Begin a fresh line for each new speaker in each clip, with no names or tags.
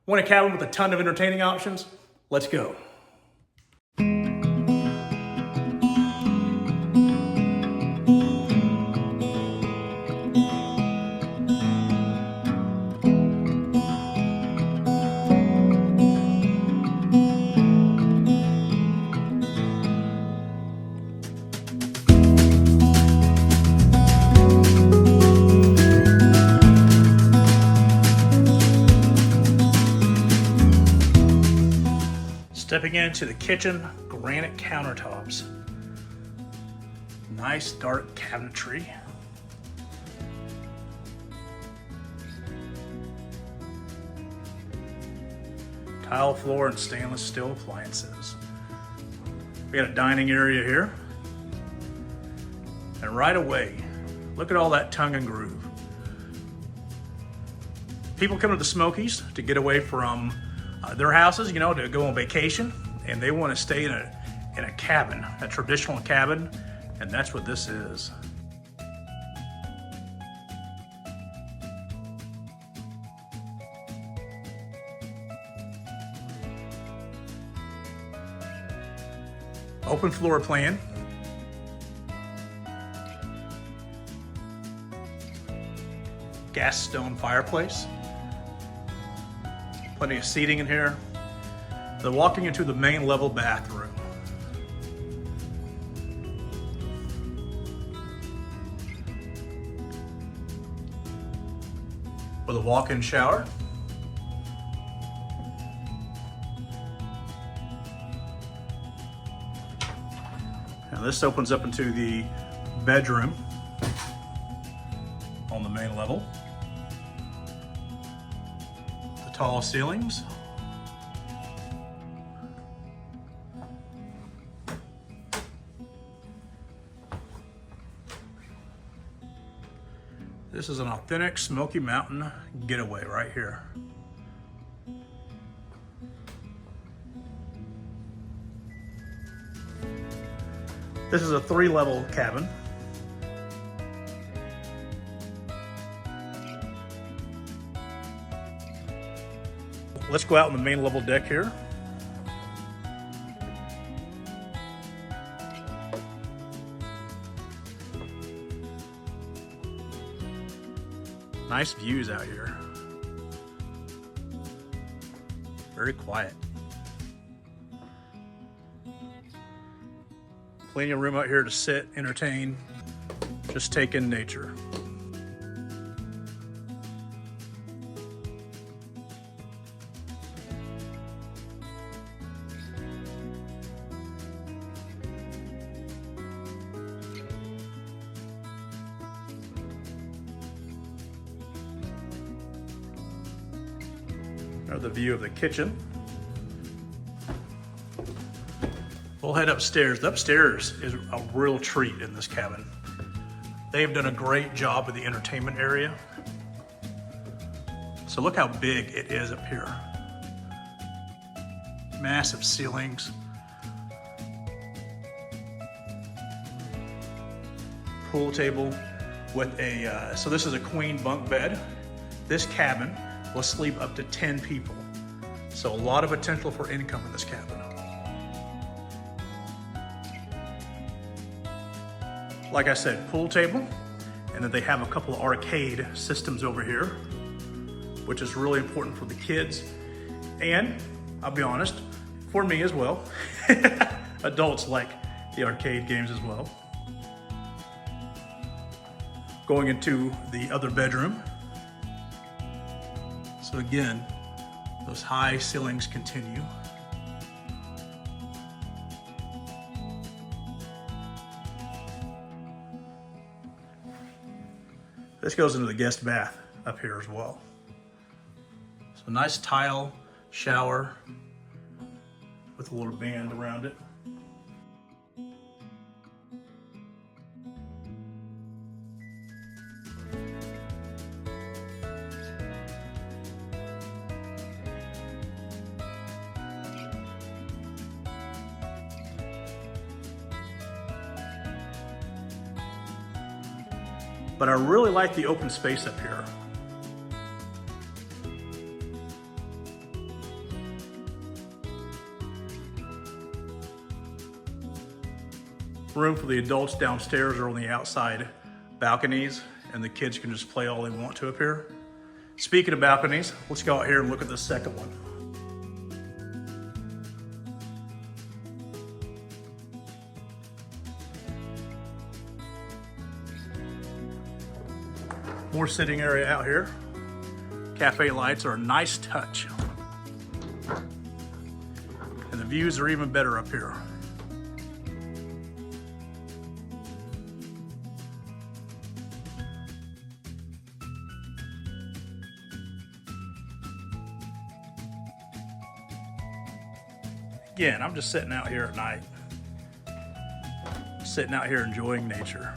Want a cabin with a ton of entertaining options? Let's go. Stepping into the kitchen, granite countertops. Nice dark cabinetry. Tile floor and stainless steel appliances. We got a dining area here. And right away, look at all that tongue and groove. People come to the Smokies to get away from their houses, you know, to go on vacation, and they want to stay in a cabin, a traditional cabin, and that's what this is. Open floor plan. Gas stone fireplace. Plenty of seating in here. They're walking into the main level bathroom. With a walk-in shower. Now this opens up into the bedroom on the main level. Tall ceilings. This is an authentic Smoky Mountain getaway right here. This is a 3-level cabin. Let's go out on the main level deck here. Nice views out here. Very quiet. Plenty of room out here to sit, entertain, just take in nature. There's the view of the kitchen. We'll head upstairs. The upstairs is a real treat in this cabin. They've done a great job with the entertainment area. So look how big it is up here. Massive ceilings. Pool table with a, so this is a queen bunk bed. This cabin will sleep up to 10 people. So a lot of potential for income in this cabin. Like I said, pool table, and then they have a couple of arcade systems over here, which is really important for the kids. And I'll be honest, for me as well. Adults like the arcade games as well. Going into the other bedroom. So again, those high ceilings continue. This goes into the guest bath up here as well. So nice tile shower with a little band around it. But I really like the open space up here. room for the adults downstairs or on the outside balconies, and the kids can just play all they want to up here. Speaking of balconies, let's go out here and look at the second one. More sitting area out here. Cafe lights are a nice touch. And the views are even better up here. Again, I'm just sitting out here at night. Sitting out here enjoying nature.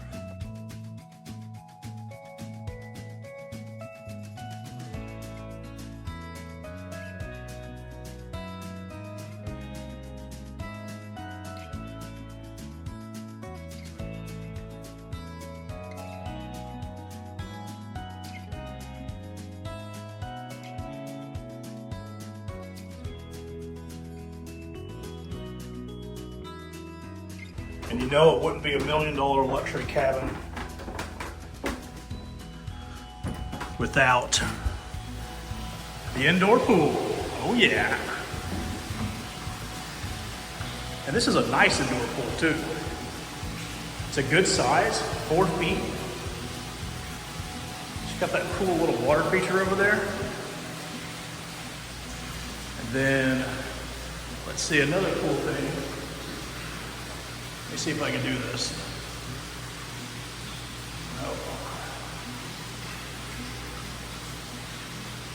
And you know it wouldn't be $1 million luxury cabin without the indoor pool. Oh yeah. And this is a nice indoor pool too. It's a good size, 4 feet. It's got that cool little water feature over there. And then, let's see, another cool thing. Let me see if I can do this. Oh.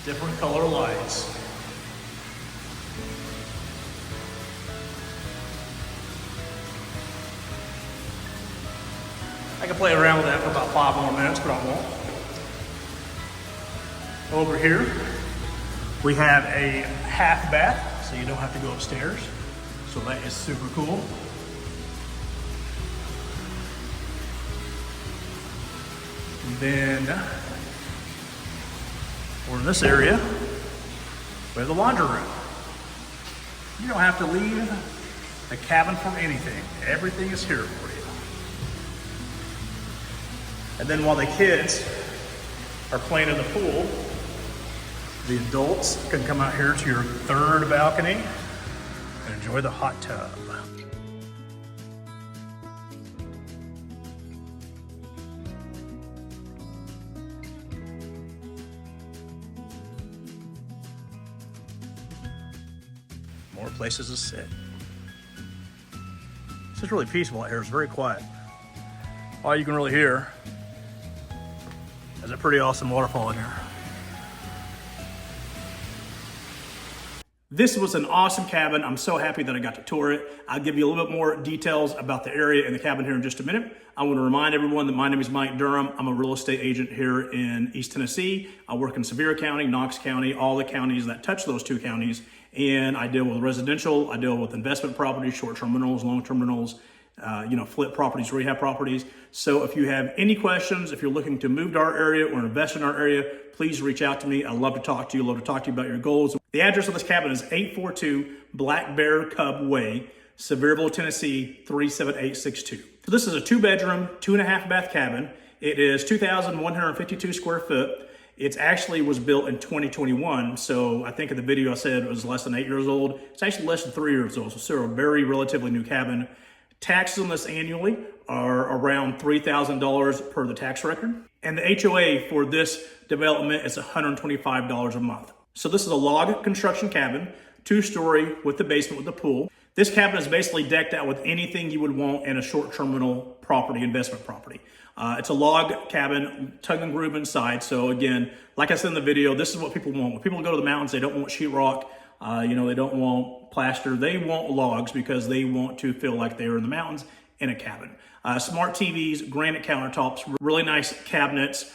Different color lights. I can play around with that for about 5 more minutes, but I won't. Over here, we have a half bath, so you don't have to go upstairs. So that is super cool. And then, we're in this area, we have the laundry room. You don't have to leave the cabin for anything. Everything is here for you. And then while the kids are playing in the pool, the adults can come out here to your third balcony and enjoy the hot tub. More places to sit. This is really peaceful out here. It's very quiet. All you can really hear is a pretty awesome waterfall in here. This was an awesome cabin. I'm so happy that I got to tour it. I'll give you a little bit more details about the area and the cabin here in just a minute. I want to remind everyone that my name is Mike Durham. I'm a real estate agent here in East Tennessee. I work in Sevier County, Knox County, all the counties that touch those two counties. And I deal with residential, I deal with investment properties, short-term rentals, long-term rentals, flip properties, rehab properties. So if you have any questions, if you're looking to move to our area or invest in our area, please reach out to me. I'd love to talk to you. I'd love to talk to you about your goals. The address of this cabin is 842 Black Bear Cub Way, Sevierville, Tennessee, 37862. So this is a 2-bedroom, 2.5 bath cabin. It is 2,152 square foot. It actually was built in 2021. So I think in the video I said it was less than 8 years old. It's actually less than 3 years old. So still a very relatively new cabin. Taxes on this annually are around $3,000 per the tax record. And the HOA for this development is $125 a month. So this is a log construction cabin, 2-story with the basement with the pool. This cabin is basically decked out with anything you would want in a short-term rental property, investment property. It's a log cabin, tug and groove inside. So again, like I said in the video, this is what people want. When people go to the mountains, they don't want sheetrock. They don't want plaster. They want logs because they want to feel like they're in the mountains in a cabin. Smart TVs, granite countertops, really nice cabinets,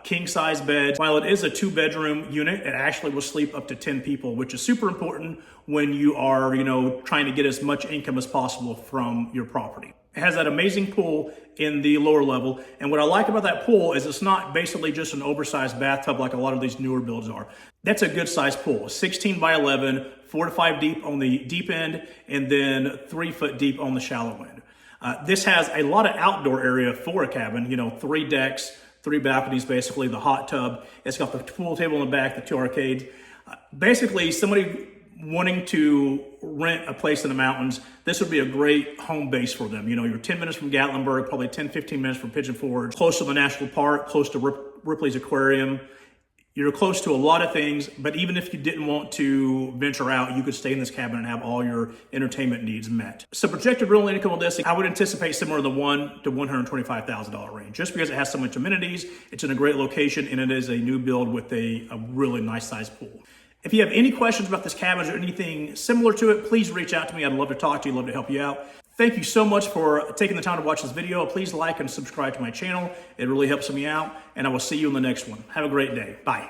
king size beds. While it is a 2-bedroom unit, it actually will sleep up to 10 people, which is super important when you are, trying to get as much income as possible from your property. It has that amazing pool in the lower level. And what I like about that pool is it's not basically just an oversized bathtub like a lot of these newer builds are. That's a good size pool, 16 by 11, 4 to 5 deep on the deep end, and then 3 foot deep on the shallow end. This has a lot of outdoor area for a cabin, 3 decks, 3 balconies, basically, the hot tub. It's got the pool table in the back, the 2 arcades. Basically, somebody wanting to rent a place in the mountains, this would be a great home base for them. You're 10 minutes from Gatlinburg, probably 10, 15 minutes from Pigeon Forge, close to the national park, close to Ripley's Aquarium. You're close to a lot of things, but even if you didn't want to venture out, you could stay in this cabin and have all your entertainment needs met. So projected real income on this, I would anticipate somewhere in the $1 to $125,000 range, just because it has so much amenities, it's in a great location, and it is a new build with a really nice sized pool. If you have any questions about this cabin or anything similar to it, please reach out to me. I'd love to talk to you, love to help you out. Thank you so much for taking the time to watch this video. Please like and subscribe to my channel. It really helps me out, and I will see you in the next one. Have a great day. Bye.